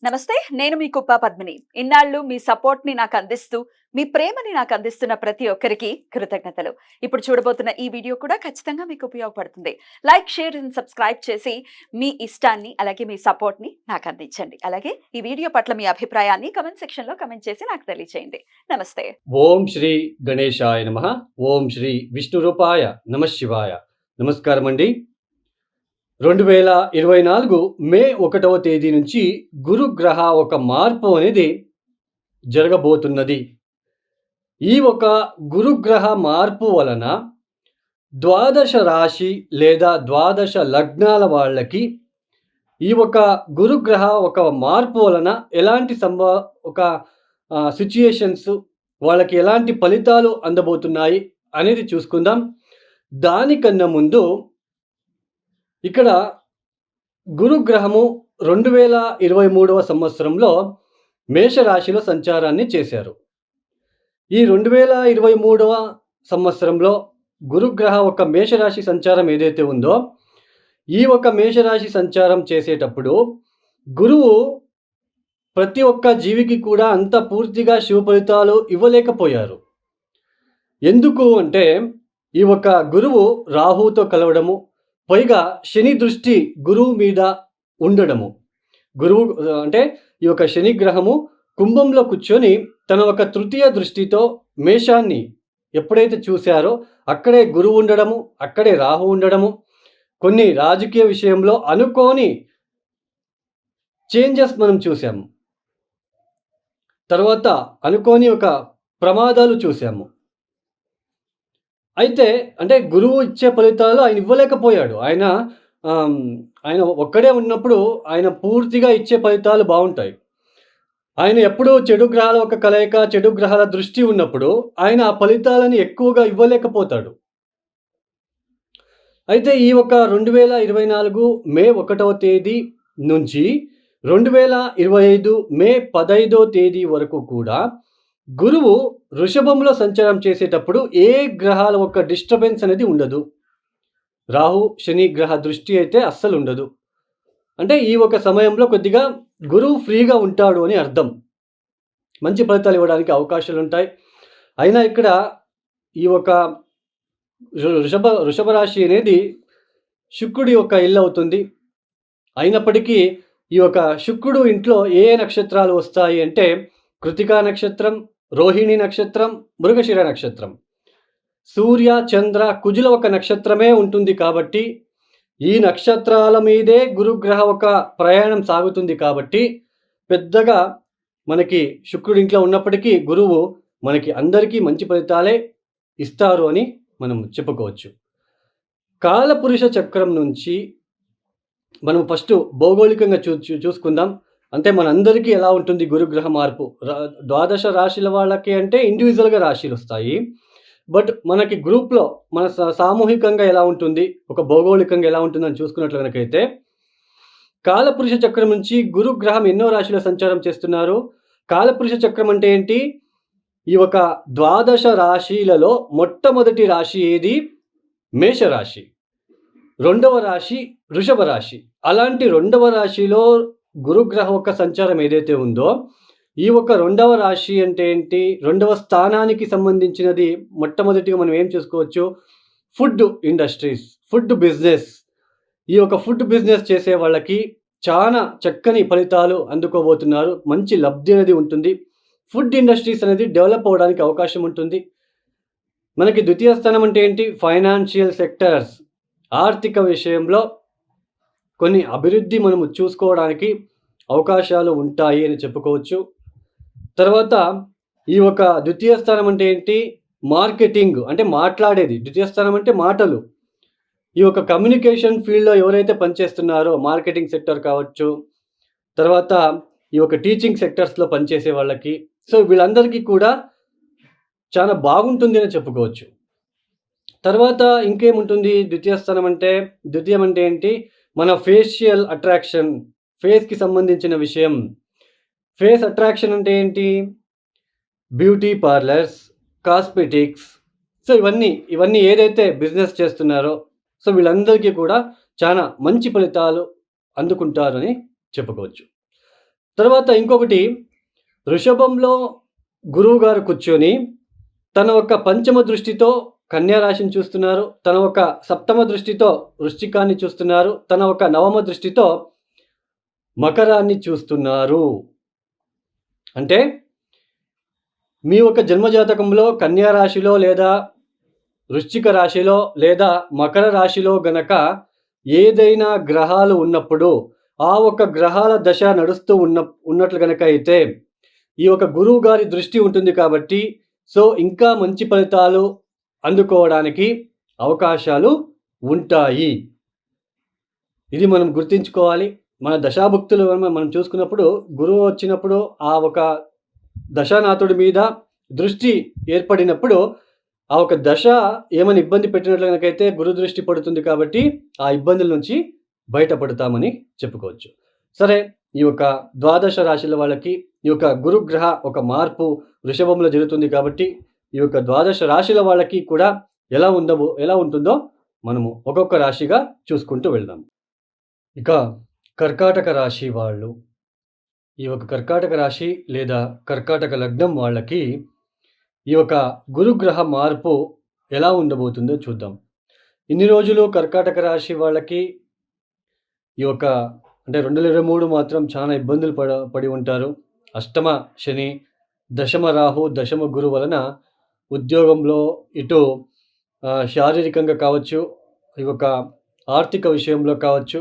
నమస్తే. నేను మీ కుప్ప పద్మిని. ఇన్నాళ్ళు మీ సపోర్ట్‌ని నాకందిస్తూ, మీ ప్రేమని నాకందిస్తున్న ప్రతి ఒక్కరికి కృతజ్ఞతలు. ఇప్పుడు చూడబోతున్న ఈ వీడియో కూడా ఖచ్చితంగా మీకు ఉపయోగపడుతుంది. లైక్, షేర్ అండ్ సబ్స్క్రైబ్ చేసి మీ ఇష్టాన్ని, అలాగే మీ సపోర్ట్‌ని నాకందించండి. అలాగే ఈ వీడియో పట్ల మీ అభిప్రాయాన్ని కామెంట్ సెక్షన్‌లో కామెంట్ చేసి నాకు తెలియజేయండి. నమస్తే. ఓం శ్రీ గణేశాయ నమః. ఓం శ్రీ విష్ణురూపాయ నమఃశివాయ. నమస్కారం అండి. 2024 మే 1వ తేదీ నుంచి గురుగ్రహ ఒక మార్పు అనేది జరగబోతున్నది. ఈ ఒక గురుగ్రహ మార్పు వలన ద్వాదశ రాశి లేదా ద్వాదశ లగ్నాల వాళ్ళకి ఈ ఒక గురుగ్రహ ఒక మార్పు వలన ఎలాంటి ఒక సిట్యుయేషన్స్ వాళ్ళకి ఎలాంటి ఫలితాలు అందబోతున్నాయి అనేది చూసుకుందాం. దానికన్నా ముందు ఇక్కడ గురుగ్రహము 2023వ సంవత్సరంలో మేషరాశిలో సంచారాన్ని చేశారు. ఈ 2023వ సంవత్సరంలో గురుగ్రహ ఒక మేషరాశి సంచారం ఏదైతే ఉందో, ఈ ఒక మేషరాశి సంచారం చేసేటప్పుడు గురువు ప్రతి ఒక్క జీవికి కూడా అంత పూర్తిగా శుభ ఫలితాలు ఇవ్వలేకపోయారు. ఎందుకు అంటే ఈ ఒక గురువు రాహుతో కలవడము, పైగా శని దృష్టి గురువు మీద ఉండడము. గురువు అంటే ఈ యొక్క శని గ్రహము కుంభంలో కూర్చొని తన ఒక తృతీయ దృష్టితో మేషాన్ని ఎప్పుడైతే చూశారో అక్కడే గురువు ఉండడము, అక్కడే రాహు ఉండడము, కొన్ని రాజకీయ విషయంలో అనుకోని చేంజెస్ మనం చూసాము. తర్వాత అనుకోని ఒక ప్రమాదాలు చూసాము. అయితే అంటే గురువు ఇచ్చే ఫలితాలు ఆయన ఇవ్వలేకపోయాడు. ఆయన ఒక్కడే ఉన్నప్పుడు ఆయన పూర్తిగా ఇచ్చే ఫలితాలు బావుంటాయి. ఆయన ఎప్పుడూ చెడు గ్రహాల ఒక కలయిక, చెడు గ్రహాల దృష్టి ఉన్నప్పుడు ఆయన ఆ ఫలితాలని ఎక్కువగా ఇవ్వలేకపోతాడు. అయితే ఈ ఒక 2024 మే 1వ తేదీ నుంచి 2025 మే 15వ తేదీ వరకు కూడా గురువు వృషభంలో సంచారం చేసేటప్పుడు ఏ గ్రహాల ఒక డిస్టర్బెన్స్ అనేది ఉండదు. రాహు, శని గ్రహ దృష్టి అయితే అస్సలు ఉండదు. అంటే ఈ ఒక సమయంలో కొద్దిగా గురువు ఫ్రీగా ఉంటాడు అని అర్థం. మంచి ఫలితాలు ఇవ్వడానికి అవకాశాలు ఉంటాయి. అయినా ఇక్కడ ఈ ఒక వృషభ రాశి అనేది శుక్రుడి యొక్క ఇల్లు అవుతుంది. అయినప్పటికీ ఈ యొక్క శుక్రుడు ఇంట్లో ఏ నక్షత్రాలు వస్తాయి అంటే కృతికా నక్షత్రం, రోహిణి నక్షత్రం, మృగశిర నక్షత్రం. సూర్య, చంద్ర, కుజుల ఒక నక్షత్రమే ఉంటుంది కాబట్టి ఈ నక్షత్రాల మీదే గురుగ్రహ ఒక ప్రయాణం సాగుతుంది కాబట్టి పెద్దగా మనకి శుక్రుడి ఇంట్లో ఉన్నప్పటికీ గురువు మనకి అందరికీ మంచి ఫలితాలే ఇస్తారు అని మనం చెప్పుకోవచ్చు. కాలపురుష చక్రం నుంచి మనం ఫస్ట్ భౌగోళికంగా చూసుకుందాం. అంటే మనందరికీ ఎలా ఉంటుంది గురుగ్రహ మార్పు? ద్వాదశ రాశుల వాళ్ళకి అంటే ఇండివిజువల్‌గా రాశులు వస్తాయి. బట్ మనకి గ్రూప్‌లో మన సామూహికంగా ఎలా ఉంటుంది? ఒక భౌగోళికంగా ఎలా ఉంటుందని చూసుకున్నట్లు గనకైతే కాలపురుష చక్రం నుంచి గురుగ్రహం ఎన్నో రాశిలో సంచారం చేస్తున్నారు. కాలపురుష చక్రం అంటే ఏంటి? ఈ ఒక ద్వాదశ రాశిలలో మొట్టమొదటి రాశి ఏది? మేషరాశి. రెండవ రాశి వృషభ రాశి. అలాంటి రెండవ రాశిలో గురుగ్రహ యొక్క సంచారం ఏదైతే ఉందో, ఈ ఒక రెండవ రాశి అంటే ఏంటి? రెండవ స్థానానికి సంబంధించినది. మొట్టమొదటిగా మనం ఏం చూసుకోవచ్చు? Food industries, food business. ఈ యొక్క ఫుడ్ బిజినెస్ చేసే వాళ్ళకి చాలా చక్కని ఫలితాలు అందుకోబోతున్నారు. మంచి లబ్ధి అనేది ఉంటుంది. ఫుడ్ ఇండస్ట్రీస్ అనేది డెవలప్ అవ్వడానికి అవకాశం ఉంటుంది. మనకి ద్వితీయ స్థానం అంటే ఏంటి? Financial sectors. ఆర్థిక విషయంలో కొన్ని అభివృద్ధి మనము చూసుకోవడానికి అవకాశాలు ఉంటాయి అని చెప్పుకోవచ్చు. తర్వాత ఈ ఒక ద్వితీయ స్థానం అంటే ఏంటి? మార్కెటింగ్ అంటే మాట్లాడేది. ద్వితీయ స్థానం అంటే మాటలు. ఈ యొక్క కమ్యూనికేషన్ ఫీల్డ్‌లో ఎవరైతే పనిచేస్తున్నారో మార్కెటింగ్ సెక్టర్ కావచ్చు, తర్వాత ఈ యొక్క టీచింగ్ సెక్టర్స్‌లో పనిచేసే వాళ్ళకి, సో వీళ్ళందరికీ కూడా చాలా బాగుంటుంది అని చెప్పుకోవచ్చు. తర్వాత ఇంకేముంటుంది? ద్వితీయం అంటే ఏంటి? మన ఫేషియల్ అట్రాక్షన్, ఫేస్‌కి సంబంధించిన విషయం. ఫేస్ అట్రాక్షన్ అంటే ఏంటి? Beauty parlours, cosmetics. సో ఇవన్నీ ఏదైతే బిజినెస్ చేస్తున్నారో సో వీళ్ళందరికీ కూడా చాలా మంచి ఫలితాలు అందుకుంటారని చెప్పుకోవచ్చు. తర్వాత ఇంకొకటి, వృషభంలో గురువు గారు కూర్చొని తన ఒక పంచమ దృష్టితో కన్యా రాశిని చూస్తున్నారు. తన ఒక సప్తమ దృష్టితో వృశ్చికాన్ని చూస్తున్నారు. తన ఒక నవమ దృష్టితో మకరాన్ని చూస్తున్నారు. అంటే మీ యొక్క జన్మజాతకంలో కన్యా రాశిలో లేదా వృశ్చిక రాశిలో లేదా మకర రాశిలో గనక ఏదైనా గ్రహాలు ఉన్నప్పుడు ఆ ఒక గ్రహాల దశ నడుస్తూ ఉన్నట్లు గనక అయితే ఈ యొక్క గురువు గారి దృష్టి ఉంటుంది కాబట్టి ఇంకా మంచి ఫలితాలు అందుకోవడానికి అవకాశాలు ఉంటాయి. ఇది మనం గుర్తుంచుకోవాలి. మన దశాభుక్తులు మనం చూసుకున్నప్పుడు గురువు వచ్చినప్పుడు ఆ ఒక దశానాథుడి మీద దృష్టి ఏర్పడినప్పుడు ఆ ఒక దశ ఏమైనా ఇబ్బంది పెట్టినట్లు కనుకైతే గురు దృష్టి పడుతుంది కాబట్టి ఆ ఇబ్బందుల నుంచి బయటపడతామని చెప్పుకోవచ్చు. సరే, ఈ యొక్క ద్వాదశ రాశుల వాళ్ళకి ఈ యొక్క గురుగ్రహ ఒక మార్పు వృషభంలో జరుగుతుంది కాబట్టి ఈ యొక్క ద్వాదశ రాశుల వాళ్ళకి కూడా ఎలా ఉంటుందో మనము ఒక్కొక్క రాశిగా చూసుకుంటూ వెళ్దాం. ఇక కర్కాటక రాశి వాళ్ళు, ఈ యొక్క కర్కాటక రాశి లేదా కర్కాటక లగ్నం వాళ్ళకి ఈ యొక్క గురుగ్రహ మార్పు ఎలా ఉండబోతుందో చూద్దాం. ఇన్ని రోజులు కర్కాటక రాశి వాళ్ళకి ఈ యొక్క 2023 మాత్రం చాలా ఇబ్బందులు పడి ఉంటారు. అష్టమ శని, దశమ రాహు, దశమ గురు వలన ఉద్యోగంలో ఇటు శారీరకంగా కావచ్చు, ఈ యొక్క ఆర్థిక విషయంలో కావచ్చు,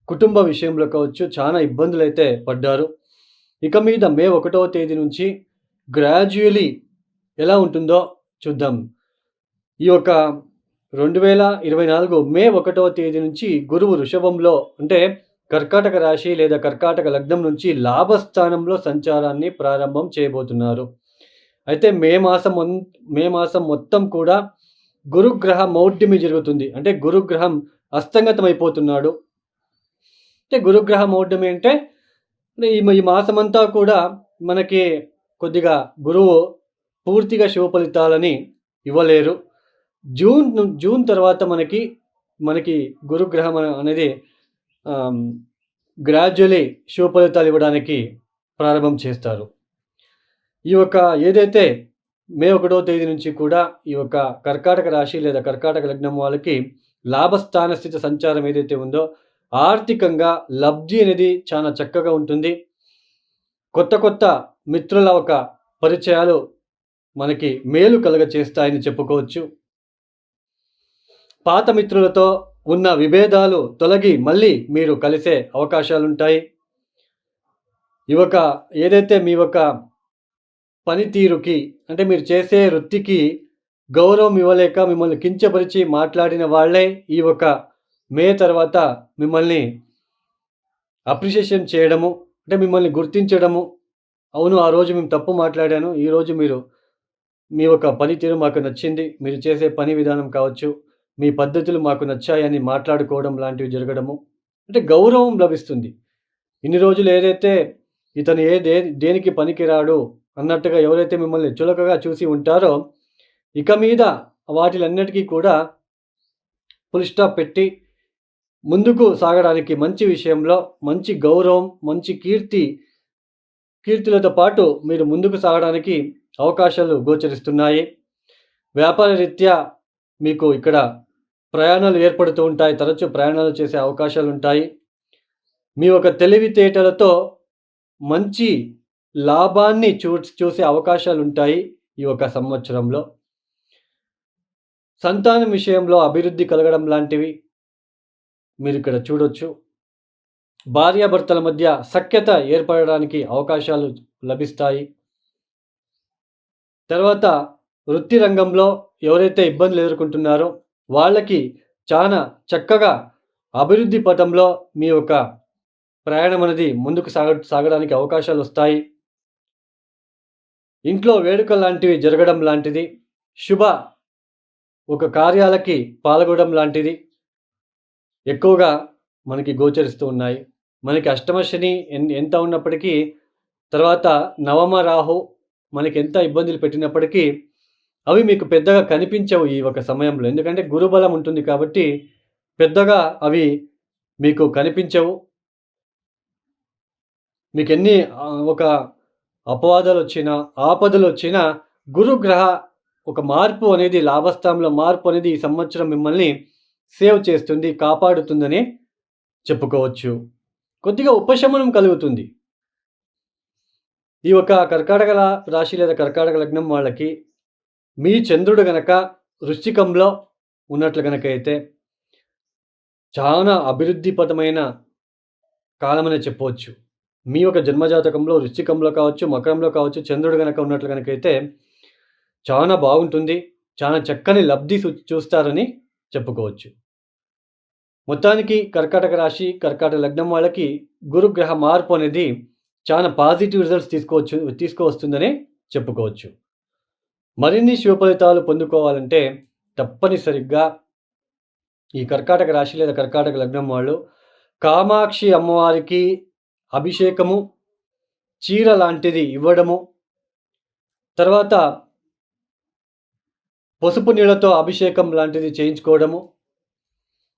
కుటుంబ విషయంలో కావచ్చు చాలా ఇబ్బందులు అయితే పడ్డారు. ఇక మీద మే 1వ తేదీ నుంచి గ్రాడ్యువలీ ఎలా ఉంటుందో చూద్దాం. ఈ యొక్క 2024 మే 1వ తేదీ నుంచి గురువు వృషభంలో అంటే కర్కాటక రాశి లేదా కర్కాటక లగ్నం నుంచి లాభస్థానంలో సంచారాన్ని ప్రారంభం చేయబోతున్నారు. అయితే మే మాసం మొత్తం కూడా గురుగ్రహ మౌఢ్యమి జరుగుతుంది. అంటే గురుగ్రహం అస్తంగతమైపోతున్నాడు. అంటే గురుగ్రహ మౌఢ్యమి అంటే ఈ మాసమంతా కూడా మనకి కొద్దిగా గురువు పూర్తిగా శుభ ఫలితాలని ఇవ్వలేరు. జూన్ తర్వాత మనకి గురుగ్రహం అనేది గ్రాడ్యువలీ శుభ ఫలితాలు ఇవ్వడానికి ప్రారంభం చేస్తారు. ఈ యొక్క ఏదైతే మే 1వ తేదీ నుంచి కూడా ఈ యొక్క కర్కాటక రాశి లేదా కర్కాటక లగ్నం వాళ్ళకి లాభస్థాన స్థితి సంచారం ఏదైతే ఉందో ఆర్థికంగా లబ్ధి అనేది చాలా చక్కగా ఉంటుంది. కొత్త మిత్రుల ఒక పరిచయాలు మనకి మేలు కలుగచేస్తాయని చెప్పుకోవచ్చు. పాత మిత్రులతో ఉన్న విభేదాలు తొలగి మళ్ళీ మీరు కలిసే అవకాశాలుంటాయి. ఏదైతే మీ యొక్క పనితీరుకి అంటే మీరు చేసే వృత్తికి గౌరవం ఇవ్వలేక మిమ్మల్ని కించపరిచి మాట్లాడిన వాళ్ళే ఈ ఒక మే తర్వాత మిమ్మల్ని అప్రిషియేషన్ చేయడము, అంటే మిమ్మల్ని గుర్తించడము, అవును ఆ రోజు మేము తప్పు మాట్లాడాను, ఈరోజు మీ యొక్క పనితీరు మాకు నచ్చింది, మీరు చేసే పని విధానం కావచ్చు, మీ పద్ధతులు మాకు నచ్చాయని మాట్లాడుకోవడం లాంటివి జరగడము, అంటే గౌరవం లభిస్తుంది. ఇన్ని రోజులు ఏదైతే ఇతను దేనికి పనికిరాడు అన్నట్టుగా ఎవరైతే మిమ్మల్ని చులకగా చూసి ఉంటారో ఇక మీద వాటిలన్నిటికీ కూడా ఫుల్ స్టాప్ పెట్టి ముందుకు సాగడానికి మంచి విషయంలో మంచి గౌరవం, మంచి కీర్తులతో పాటు మీరు ముందుకు సాగడానికి అవకాశాలు గోచరిస్తున్నాయి. వ్యాపార రీత్యా మీకు ఇక్కడ ప్రయాణాలు ఏర్పడుతూ ఉంటాయి. తరచూ ప్రయాణాలు చేసే అవకాశాలు ఉంటాయి. మీ యొక్క తెలివితేటలతో మంచి లాభాన్ని చూసే అవకాశాలు ఉంటాయి ఈ ఒక సంవత్సరంలో. సంతానం విషయంలో అభివృద్ధి కలగడం లాంటివి మీరు ఇక్కడ చూడొచ్చు. భార్యాభర్తల మధ్య సఖ్యత ఏర్పడడానికి అవకాశాలు లభిస్తాయి. తర్వాత వృత్తి రంగంలో ఎవరైతే ఇబ్బందులు ఎదుర్కొంటున్నారో వాళ్ళకి చాలా చక్కగా అభివృద్ధి పథంలో మీ యొక్క ప్రయాణం అనేది ముందుకు సాగడానికి అవకాశాలు వస్తాయి. ఇంట్లో వేడుక లాంటివి జరగడం లాంటిది, శుభ ఒక కార్యాలకి పాల్గొనడం లాంటిది ఎక్కువగా మనకి గోచరిస్తూ ఉన్నాయి. మనకి అష్టమ శని ఎంత ఉన్నప్పటికీ తర్వాత నవమ రాహు మనకి ఎంత ఇబ్బందులు పెట్టినప్పటికీ అవి మీకు పెద్దగా కనిపించవు ఈ ఒక సమయంలో. ఎందుకంటే గురుబలం ఉంటుంది కాబట్టి పెద్దగా అవి మీకు కనిపించవు. మీకు ఎన్ని ఒక అపవాదాలు వచ్చినా, ఆపదలు వచ్చినా గురుగ్రహ ఒక మార్పు అనేది, లాభస్థానంలో మార్పు అనేది ఈ సంవత్సరం మిమ్మల్ని సేవ్ చేస్తుంది, కాపాడుతుందని చెప్పుకోవచ్చు. కొద్దిగా ఉపశమనం కలుగుతుంది. ఈ యొక్క కర్కాటక రాశి లేదా కర్కాటక లగ్నం వాళ్ళకి మీ చంద్రుడు గనక వృశ్చికంలో ఉన్నట్లు గనక అయితే చాలా అభివృద్ధిపరమైన కాలమనే చెప్పవచ్చు. మీ యొక్క జన్మజాతకంలో వృశ్చికంలో కావచ్చు, మకరంలో కావచ్చు చంద్రుడు గనక ఉన్నట్లు గనకైతే చాలా బాగుంటుంది. చాలా చక్కని లబ్ధి చూస్తారని చెప్పుకోవచ్చు. మొత్తానికి కర్కాటక రాశి, కర్కాటక లగ్నం వాళ్ళకి గురుగ్రహ మార్పు అనేది చాలా పాజిటివ్ రిజల్ట్స్ తీసుకువస్తుందని చెప్పుకోవచ్చు. మరిన్ని శుభ ఫలితాలు పొందుకోవాలంటే తప్పనిసరిగా ఈ కర్కాటక రాశి లేదా కర్కాటక లగ్నం వాళ్ళు కామాక్షి అమ్మవారికి అభిషేకము, చీర లాంటిది ఇవ్వడము, తర్వాత పసుపు నీళ్ళతో అభిషేకం లాంటిది చేయించుకోవడము,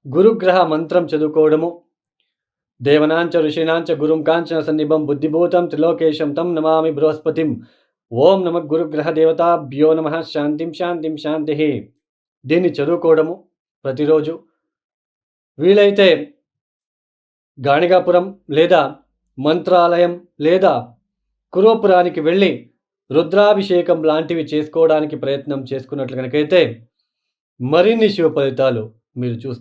గురుగ్రహ మంత్రం చదువుకోవడము, దేవనాంచ ఋషీనాంచ గురుం కాంచన సన్నిభం బుద్ధిభూతం త్రిలోకేశం తం నమామి బృహస్పతిం ఓం నమ గురుగ్రహ దేవతాభ్యో నమ శాంతిం శాంతిం శాంతి. దీన్ని చదువుకోవడము ప్రతిరోజు. వీలైతే గాణిగాపురం లేదా మంత్రాలయం లేదా కురోపురానికి వెళ్ళి రుద్రాభిషేకం లాంటివి చేసుకోవడానికి ప్రయత్నం చేసుకున్నట్లు కనుకైతే మరిన్ని శుభ ఫలితాలు మీరు చూస్తారు.